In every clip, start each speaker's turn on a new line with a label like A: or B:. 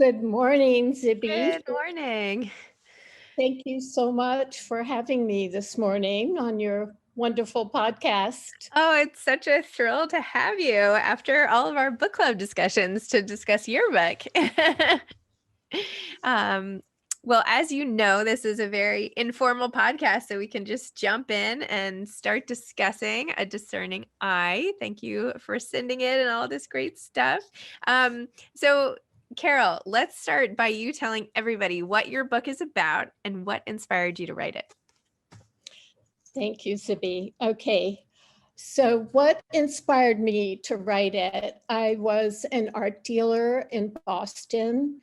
A: Good morning, Zibby.
B: Good morning.
A: Thank you so much for having me this morning on your wonderful podcast.
B: Oh, it's such a thrill to have you after all of our book club discussions to discuss your book. Um, well, as you know, this is a very informal podcast, so we can just jump in and start discussing A Discerning Eye. Thank you for sending it and all this great stuff. So, Carol, let's start by you telling everybody what your book is about and what inspired you to write it.
A: Thank you, Zibby. Okay, so what inspired me to write it? I was an art dealer in Boston,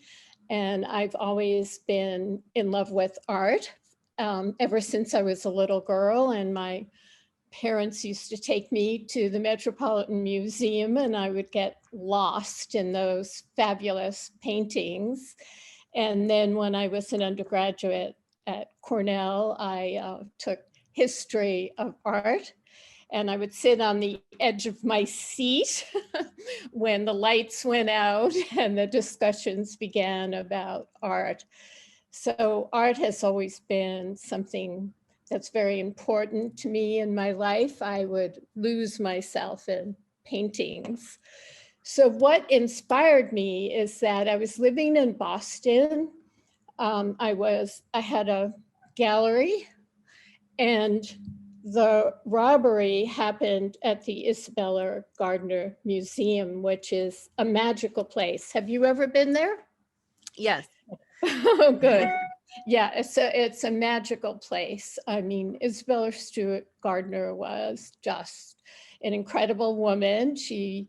A: and I've always been in love with art ever since I was a little girl, and my parents used to take me to the Metropolitan Museum and I would get lost in those fabulous paintings. And then when I was an undergraduate at Cornell, I took history of art, and I would sit on the edge of my seat when the lights went out and the discussions began about art. So art has always been something that's very important to me in my life. I would lose myself in paintings. So what inspired me is that I was living in Boston. I had a gallery, and the robbery happened at the Isabella Gardner Museum, which is a magical place. Have you ever been there?
B: Yes.
A: Oh, good. Yeah, it's a magical place. I mean, Isabella Stewart Gardner was just an incredible woman. She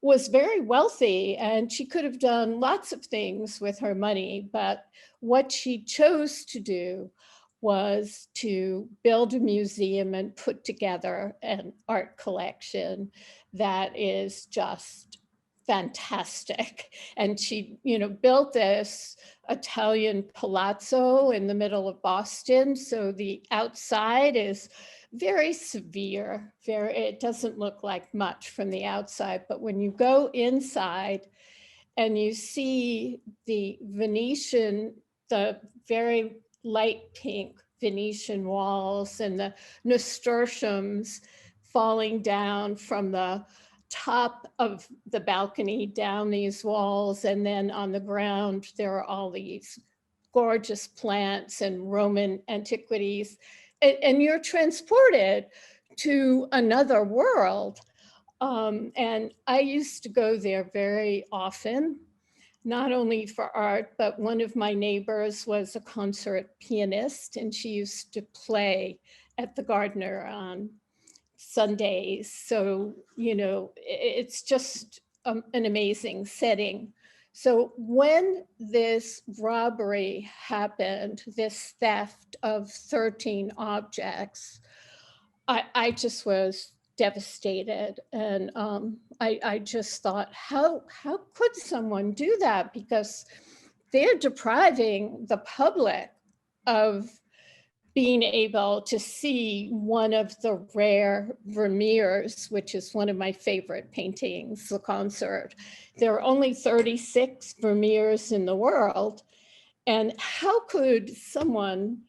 A: was very wealthy and she could have done lots of things with her money, but what she chose to do was to build a museum and put together an art collection that is just fantastic. And she, built this Italian palazzo in the middle of Boston. So the outside is very severe. It doesn't look like much from the outside, but when you go inside and you see the Venetian, the very light pink Venetian walls and the nasturtiums falling down from the top of the balcony down these walls, and then on the ground there are all these gorgeous plants and Roman antiquities, and you're transported to another world. And I used to go there very often, not only for art, but one of my neighbors was a concert pianist, and she used to play at the Gardner on Sundays. So, it's just an amazing setting. So when this robbery happened, this theft of 13 objects, I just was devastated. And I just thought, how could someone do that? Because they're depriving the public of being able to see one of the rare Vermeers, which is one of my favorite paintings, the concert. There are only 36 Vermeers in the world. And how could someone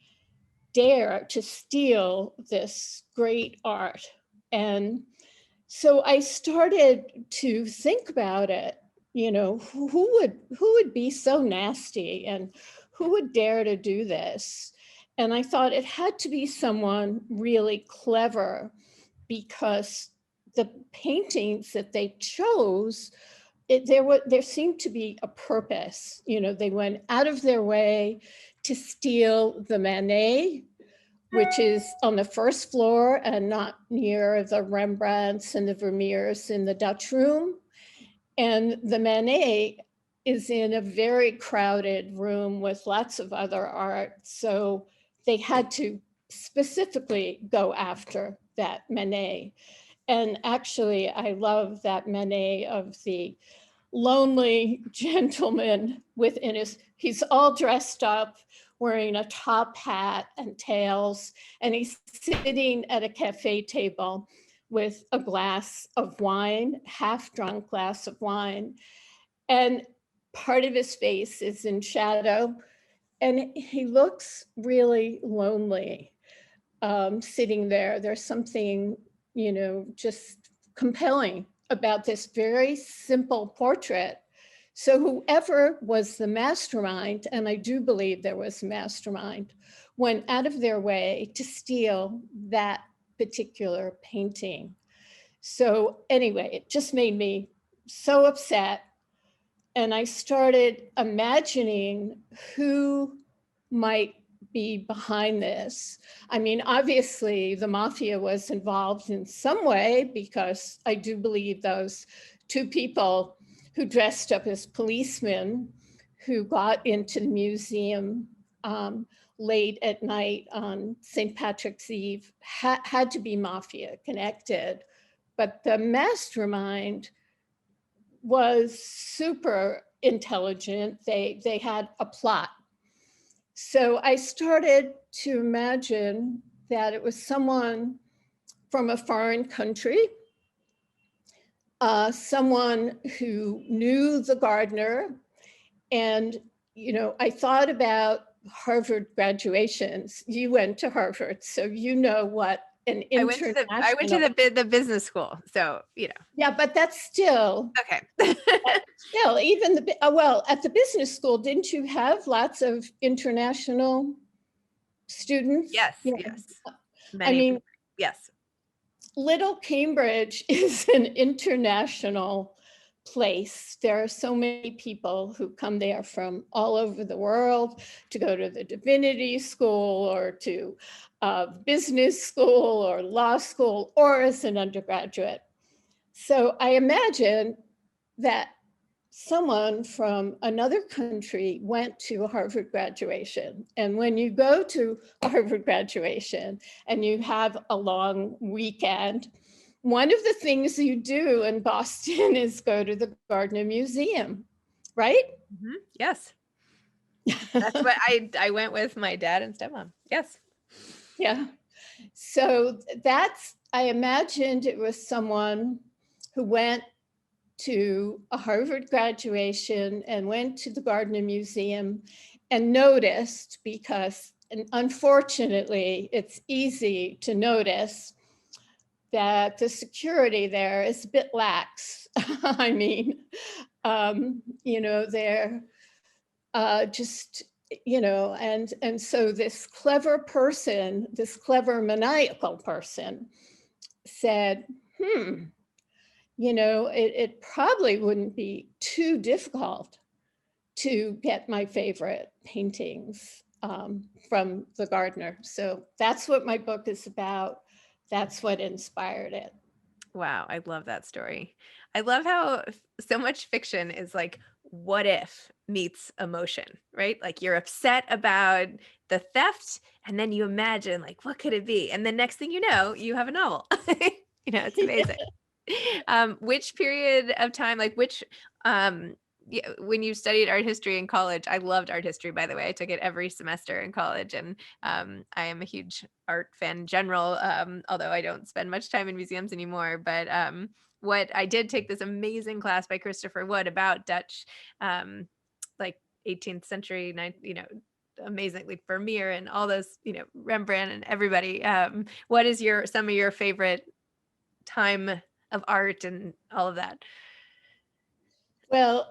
A: dare to steal this great art? And so I started to think about it, who would be so nasty and who would dare to do this? And I thought it had to be someone really clever, because the paintings that they chose, there seemed to be a purpose. They went out of their way to steal the Manet, which is on the first floor and not near the Rembrandts and the Vermeers in the Dutch room. And the Manet is in a very crowded room with lots of other art. So they had to specifically go after that Manet. And actually, I love that Manet of the lonely gentleman he's all dressed up, wearing a top hat and tails, and he's sitting at a cafe table with a glass of wine, half drunk glass of wine. And part of his face is in shadow, and he looks really lonely, sitting there. There's something, just compelling about this very simple portrait. So whoever was the mastermind, and I do believe there was a mastermind, went out of their way to steal that particular painting. So anyway, it just made me so upset. And I started imagining who might be behind this. I mean, obviously, the mafia was involved in some way, because I do believe those two people who dressed up as policemen who got into the museum late at night on St. Patrick's Eve had to be mafia connected. But the mastermind was super intelligent. They had a plot. So I started to imagine that it was someone from a foreign country, someone who knew the Gardner. And, I thought about Harvard graduations. You went to Harvard, so you know what an
B: I went to
A: international.
B: the business school. So,
A: Yeah, but that's still,
B: okay.
A: even well, at the business school, didn't you have lots of international students?
B: Yes.
A: Yeah.
B: Yes.
A: I mean,
B: yes.
A: Little Cambridge is an international place. There are so many people who come there from all over the world to go to the divinity school, or to business school, or law school, or as an undergraduate. So I imagine that someone from another country went to a Harvard graduation. And when you go to a Harvard graduation and you have a long weekend, one of the things you do in Boston is go to the Gardner Museum, right?
B: Mm-hmm. Yes. That's what I went with my dad and stepmom. Yes.
A: Yeah. So I imagined it was someone who went to a Harvard graduation and went to the Gardner Museum and noticed, because, and unfortunately, it's easy to notice that the security there is a bit lax. I mean, they're just, and so this clever person, this clever maniacal person said, it probably wouldn't be too difficult to get my favorite paintings from the Gardner. So that's what my book is about. That's what inspired it.
B: Wow, I love that story. I love how so much fiction is like, what if meets emotion, right? Like you're upset about the theft, and then you imagine, like, what could it be? And the next thing you know, you have a novel. It's amazing. Which period of time, like which, when you studied art history in college, I loved art history, by the way. I took it every semester in college, and I am a huge art fan in general, although I don't spend much time in museums anymore. But what I did take this amazing class by Christopher Wood about Dutch, like 18th century, amazing, like Vermeer and all those, Rembrandt and everybody. What is some of your favorite time of art and all of that?
A: Well,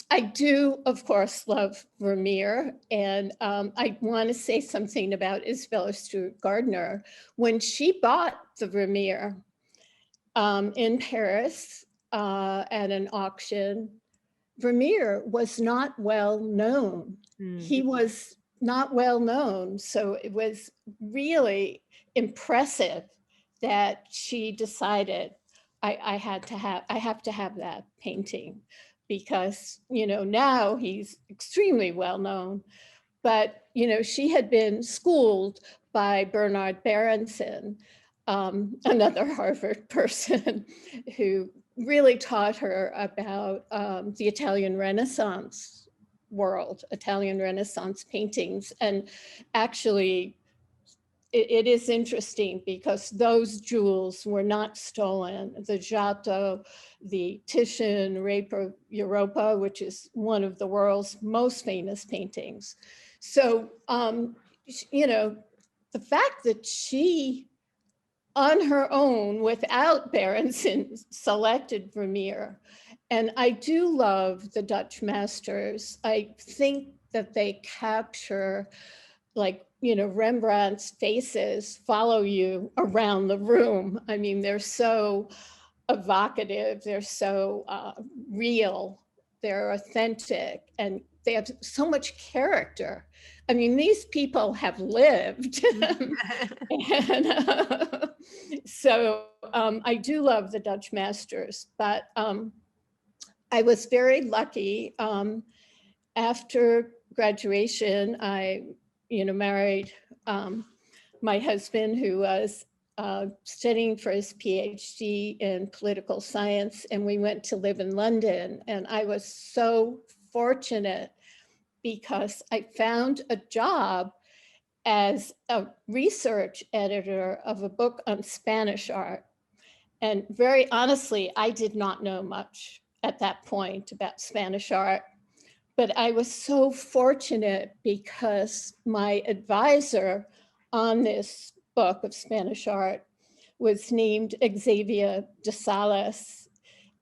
A: I do, of course, love Vermeer. And I want to say something about Isabella Stewart Gardner. When she bought the Vermeer in Paris at an auction, Vermeer was not well known. He was not well known. So it was really impressive that she decided, I have to have that painting, because, now he's extremely well known. But, she had been schooled by Bernard Berenson, another Harvard person who really taught her about the Italian Renaissance world, Italian Renaissance paintings, and actually it is interesting because those jewels were not stolen. The Giotto, the Titian Rape of Europa, which is one of the world's most famous paintings. So, you know, the fact that she, on her own, without Berenson, selected Vermeer. And I do love the Dutch masters. I think that they capture, like, you know, Rembrandt's faces follow you around the room. I mean, they're so evocative, they're so real, they're authentic, and they have so much character. I mean, these people have lived. And so I do love the Dutch masters, but I was very lucky. After graduation, I, you know, married my husband, who was studying for his PhD in political science, and we went to live in London. And I was so fortunate because I found a job as a research editor of a book on Spanish art. And very honestly, I did not know much at that point about Spanish art, but I was so fortunate because my advisor on this book of Spanish art was named Xavier de Salas.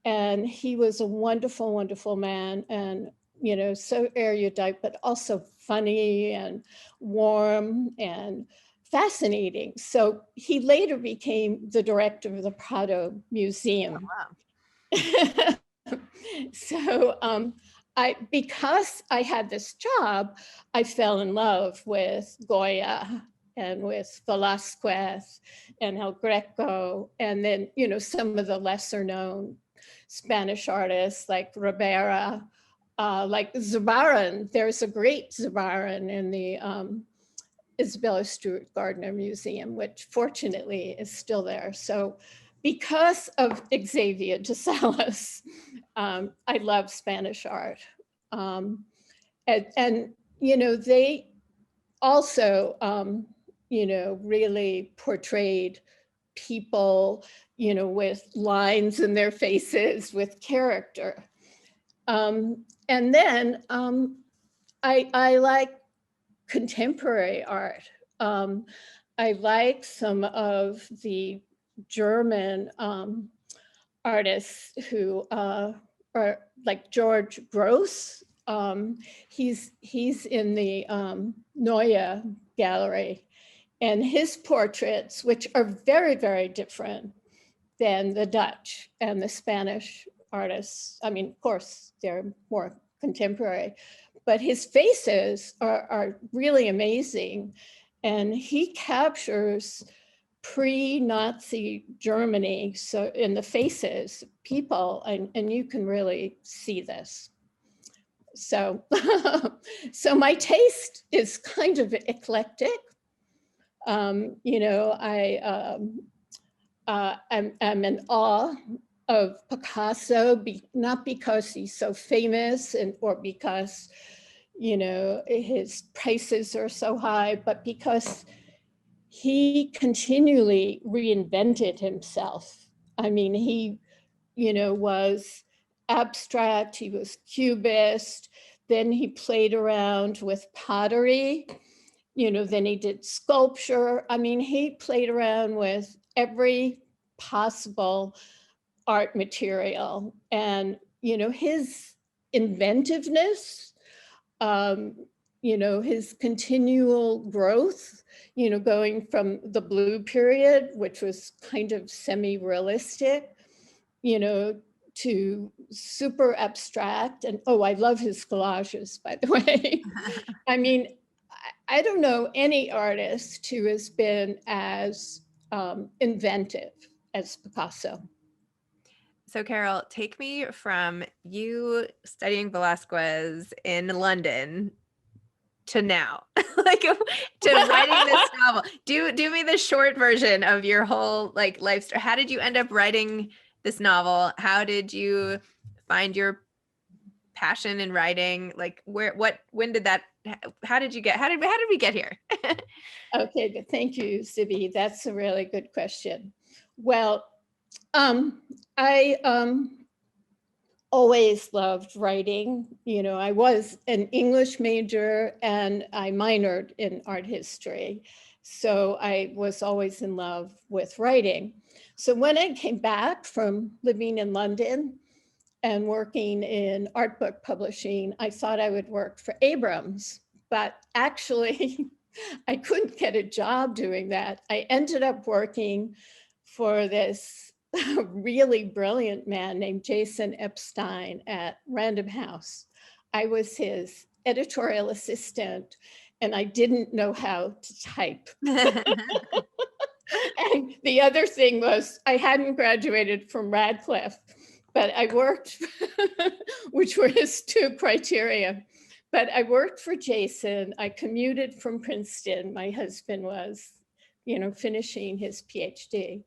A: And he was a wonderful, wonderful man, and, you know, so erudite, but also funny and warm and fascinating. So he later became the director of the Prado Museum.
B: Oh, wow.
A: So because I had this job, I fell in love with Goya and with Velázquez and El Greco, and then, you know, some of the lesser known Spanish artists like Ribera, like Zurbarán. There's a great Zurbarán in the Isabella Stewart Gardner Museum, which fortunately is still there. So because of Xavier de Salas, I love Spanish art. And, you know, they also, you know, really portrayed people, you know, with lines in their faces, with character. And then I like contemporary art. I like some of the German artists who are like George Gross. He's in the Neue Gallery, and his portraits, which are very, very different than the Dutch and the Spanish artists. I mean, of course, they're more contemporary, but his faces are really amazing. And he captures pre-Nazi Germany, so in the faces, people, and you can really see this. So, so my taste is kind of eclectic. You know, I'm in awe of Picasso, not because he's so famous or because, you know, his prices are so high, but because he continually reinvented himself. I mean, he, you know, was abstract, he was cubist, then he played around with pottery, you know, then he did sculpture. I mean, he played around with every possible art material. And, you know, his inventiveness, you know, his continual growth, you know, going from the blue period, which was kind of semi-realistic, you know, to super abstract. And oh, I love his collages, by the way. I mean, I don't know any artist who has been as inventive as Picasso.
B: So Carol, take me from you studying Velázquez in London to now, like to writing this novel. Do me the short version of your whole like life story. How did you end up writing this novel? How did you find your passion in writing? Like when did that, how did we get here?
A: Okay, but thank you, Zibby. That's a really good question. Well, I always loved writing. You know, I was an English major and I minored in art history. So I was always in love with writing. So when I came back from living in London and working in art book publishing, I thought I would work for Abrams, but actually I couldn't get a job doing that. I ended up working for this really brilliant man named Jason Epstein at Random House. I was his editorial assistant and I didn't know how to type. And the other thing was I hadn't graduated from Radcliffe, but I worked, which were his two criteria. But I worked for Jason. I commuted from Princeton. My husband was, you know, finishing his PhD.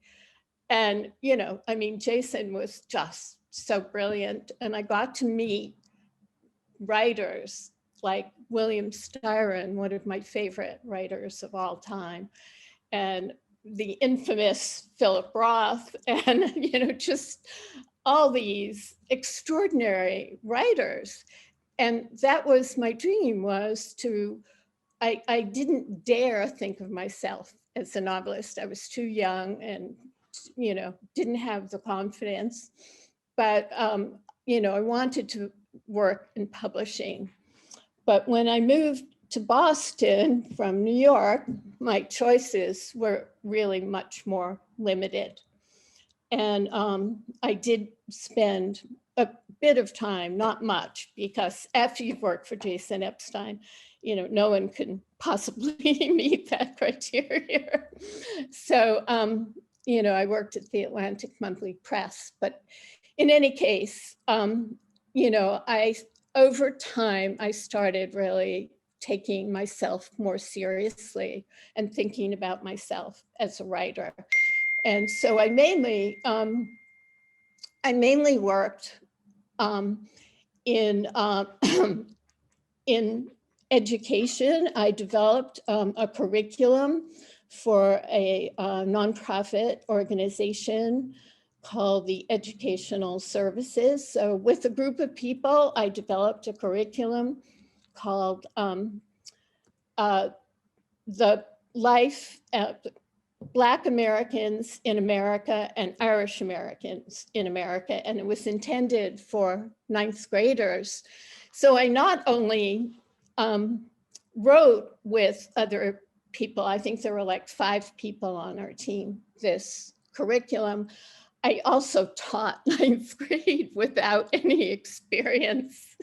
A: And, you know, I mean, Jason was just so brilliant. And I got to meet writers like William Styron, one of my favorite writers of all time, and the infamous Philip Roth, and, you know, just all these extraordinary writers. And that was my dream, was to, I didn't dare think of myself as a novelist. I was too young and, you know, didn't have the confidence, but, you know, I wanted to work in publishing. But when I moved to Boston from New York, my choices were really much more limited. And I did spend a bit of time, not much, because after you've worked for Jason Epstein, you know, no one can possibly meet that criteria. So, you know, I worked at the Atlantic Monthly Press, but in any case, you know, over time, I started really taking myself more seriously and thinking about myself as a writer. And so I mainly worked in in education. I developed a curriculum for a nonprofit organization called the Educational Services. So with a group of people, I developed a curriculum called the life Black Americans in America and Irish Americans in America, and it was intended for ninth graders. So I not only wrote with other people, I think there were like 5 people on our team, this curriculum, I also taught ninth grade without any experience.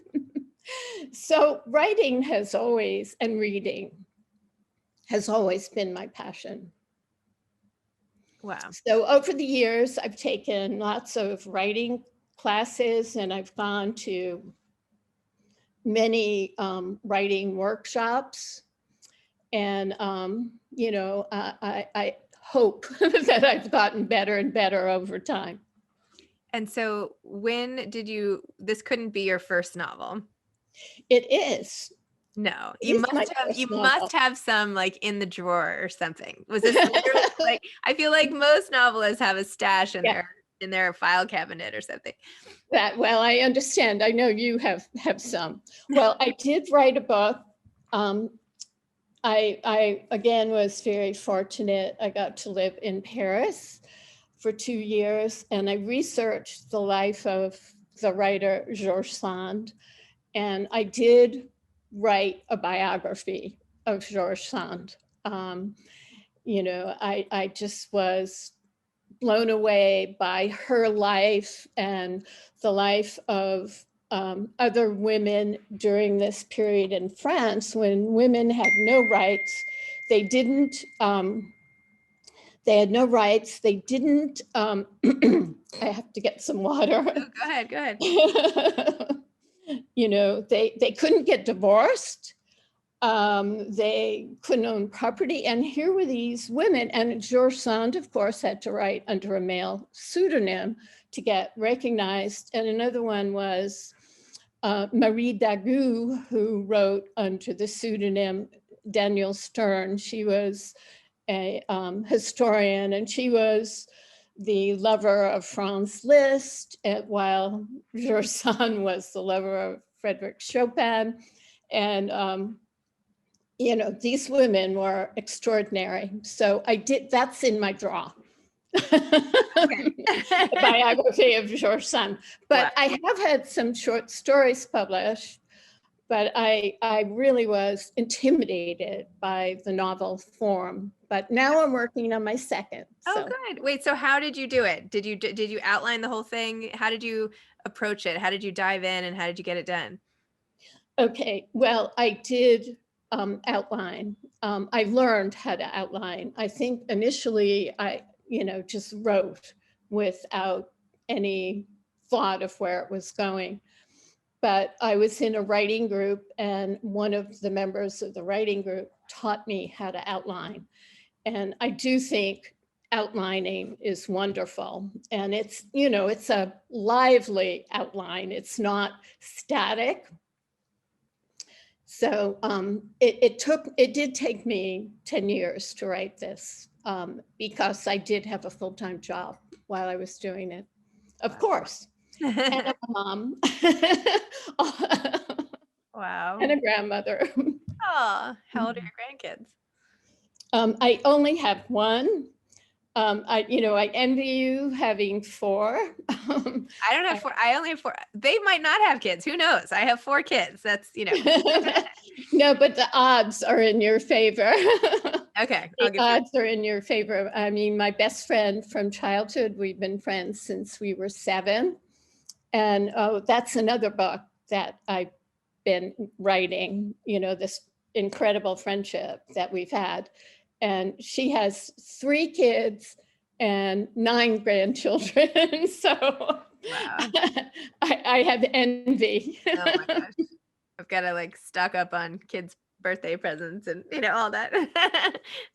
A: So writing has always, and reading has always been my passion.
B: Wow.
A: So over the years, I've taken lots of writing classes and I've gone to many writing workshops. And, you know, I hope that I've gotten better and better over time.
B: And so when did this couldn't be your first novel?
A: It is.
B: No,
A: It
B: you
A: is
B: must
A: my
B: have,
A: first
B: you
A: novel.
B: must have some like in the drawer or something. Was this literally like, I feel like most novelists have a stash in
A: Yeah.
B: their file cabinet or something.
A: Well, I understand. I know you have some. Well, I did write a book. I again was very fortunate. I got to live in Paris for 2 years, and I researched the life of the writer Georges Sand, and I did write a biography of Georges Sand. You know, I just was blown away by her life and the life of other women during this period in France when women had no rights. They didn't, they had no rights. They didn't, I have to get some water.
B: Oh, go ahead.
A: You know, they couldn't get divorced. They couldn't own property. And here were these women, and Georges Sand, of course, had to write under a male pseudonym to get recognized. And another one was Marie Dagu, who wrote under the pseudonym Daniel Stern. She was a historian, and she was the lover of Franz Liszt, while George was the lover of Frédéric Chopin. And, you know, these women were extraordinary. So that's in my draw. A biography of George Sand. But
B: Wow.
A: I have had some short stories published, but I really was intimidated by the novel form. But now I'm working on my second.
B: Oh,
A: So.
B: good. Wait, so how did you do it? Did you outline the whole thing? How did you approach it? How did you dive in, and how did you get it done?
A: Okay, well, I did outline. I learned how to outline. I think initially I, just wrote without any thought of where it was going. But I was in a writing group, and one of the members of the writing group taught me how to outline. And I do think outlining is wonderful. And it's, it's a lively outline. It's not static. So it did take me 10 years to write this, because I did have a full-time job while I was doing it, of course. And a mom.
B: Wow.
A: And a grandmother.
B: Oh, how old are your grandkids?
A: I only have one. I envy you having 4.
B: I don't have 4. I only have 4. They might not have kids. Who knows? I have 4 kids. That's,
A: No, but the odds are in your favor.
B: Okay.
A: The odds are in your favor. I mean, my best friend from childhood, we've been friends since we were 7. And that's another book that I've been writing, this incredible friendship that we've had. And she has 3 kids and 9 grandchildren. So
B: Wow.
A: I have envy.
B: Oh my gosh. I've got to stock up on kids' birthday presents and, all that.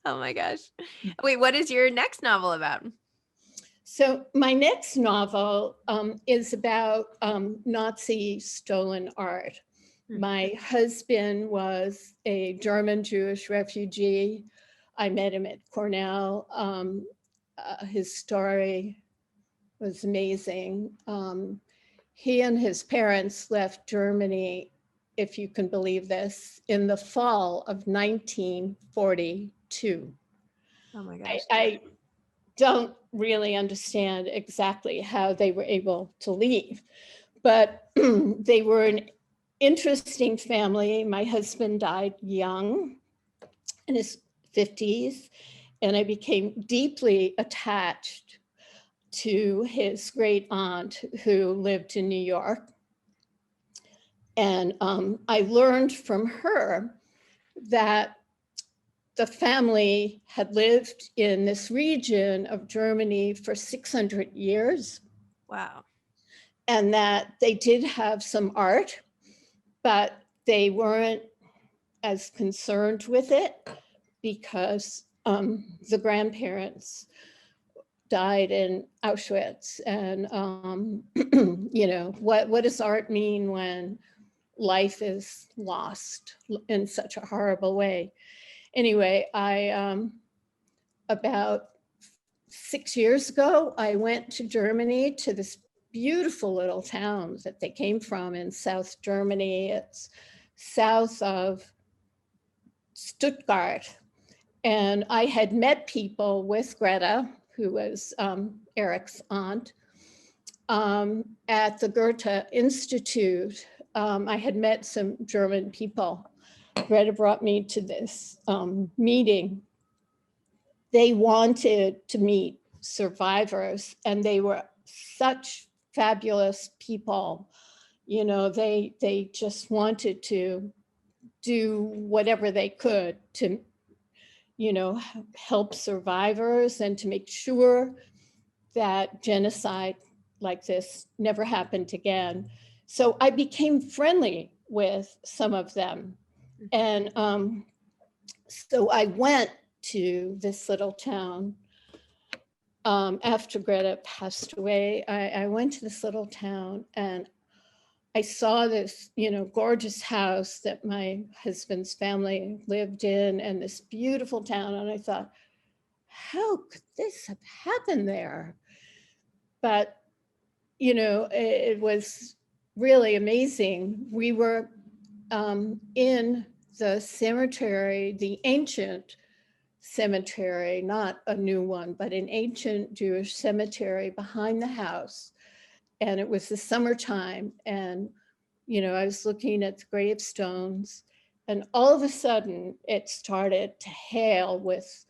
B: Oh my gosh. Wait, what is your next novel about?
A: So my next novel is about Nazi stolen art. My husband was a German Jewish refugee. I met him at Cornell. His story was amazing. He and his parents left Germany, if you can believe this, in the fall of 1942.
B: Oh my gosh.
A: I don't really understand exactly how they were able to leave, but they were an interesting family. My husband died young, in his 50s, and I became deeply attached to his great aunt who lived in New York. And I learned from her that the family had lived in this region of Germany for 600 years.
B: Wow.
A: And that they did have some art, but they weren't as concerned with it because the grandparents died in Auschwitz. And, what does art mean when life is lost in such a horrible way? Anyway, about 6 years ago, I went to Germany, to this beautiful little town that they came from in South Germany. It's south of Stuttgart. And I had met people with Greta, who was Eric's aunt, at the Goethe Institute. I had met some German people. Greta brought me to this meeting. They wanted to meet survivors, and they were such fabulous people. They just wanted to do whatever they could to, help survivors and to make sure that genocide like this never happened again. So I became friendly with some of them. And so I went to this little town after Greta passed away. I went to this little town, and I saw this, gorgeous house that my husband's family lived in, and this beautiful town. And I thought, how could this have happened there? But, it was really amazing. We were in the cemetery, the ancient cemetery, not a new one, but an ancient Jewish cemetery behind the house. And it was the summertime. And, I was looking at the gravestones, and all of a sudden it started to hail with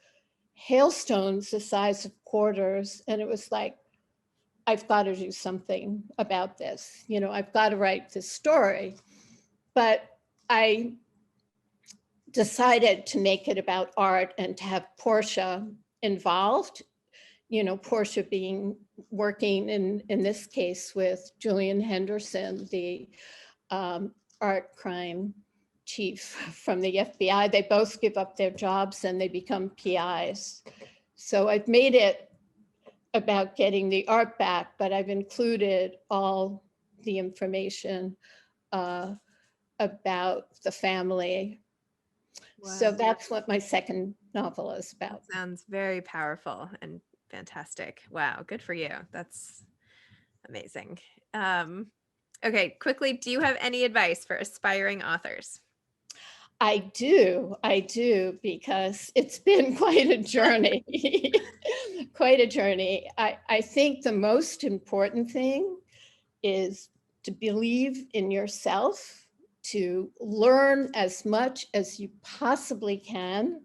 A: hailstones the size of quarters. And it was like, I've got to do something about this. I've got to write this story. But I decided to make it about art and to have Portia involved. Portia being working in this case with Julian Henderson, the art crime chief from the FBI. They both give up their jobs and they become PIs. So I've made it about getting the art back, but I've included all the information about the family.
B: Wow.
A: So that's what my second novel is about.
B: Sounds very powerful and fantastic. Wow, good for you. That's amazing. Okay, quickly, do you have any advice for aspiring authors?
A: I do, because it's been quite a journey. Quite a journey. I think the most important thing is to believe in yourself, to learn as much as you possibly can.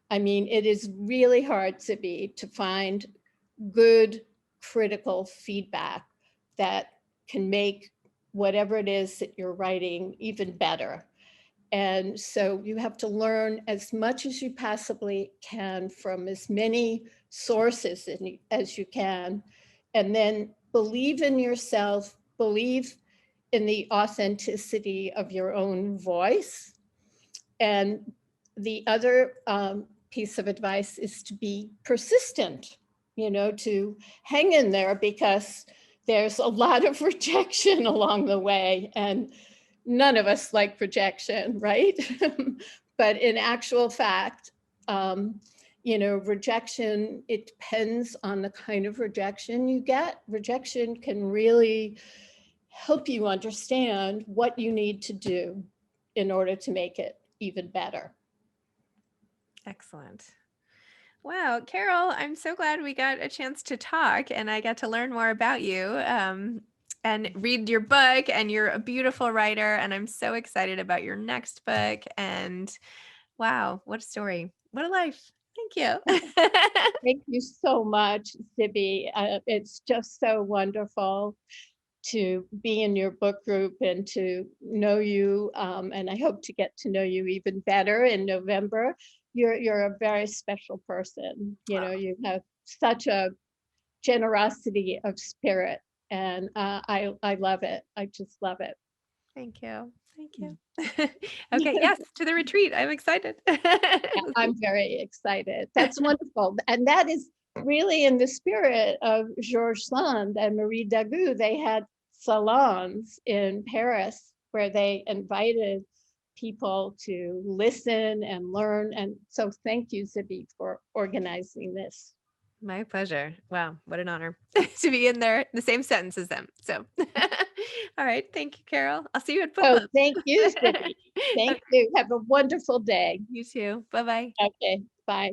A: I mean, it is really hard to find good critical feedback that can make whatever it is that you're writing even better. And so you have to learn as much as you possibly can from as many sources as you can, and then believe in yourself, believe in the authenticity of your own voice. And the other piece of advice is to be persistent, to hang in there, because there's a lot of rejection along the way, and none of us like rejection, right? But in actual fact, rejection, it depends on the kind of rejection you get. Rejection can really help you understand what you need to do in order to make it even better.
B: Excellent. Wow, Carol, I'm so glad we got a chance to talk and I got to learn more about you and read your book. And you're a beautiful writer. And I'm so excited about your next book. And wow, what a story. What a life. Thank you.
A: Thank you so much, Zibby. It's just so wonderful to be in your book group and to know you. And I hope to get to know you even better in November. You're a very special person. You have such a generosity of spirit, and I love it. I just love it.
B: Thank you. Thank you. Okay, yes, to the retreat. I'm excited.
A: Yeah, I'm very excited. That's wonderful. And that is really in the spirit of Georges Sand and Marie Dagout. They had salons in Paris where they invited people to listen and learn. And so thank you, Zibby, for organizing this.
B: My pleasure. Wow, what an honor to be in there, the same sentence as them. So, all right. Thank you, Carol. I'll see you at book
A: Oh,
B: club.
A: thank you, Zibby. Thank you. Have a wonderful day.
B: You too. Bye-bye.
A: Okay, bye.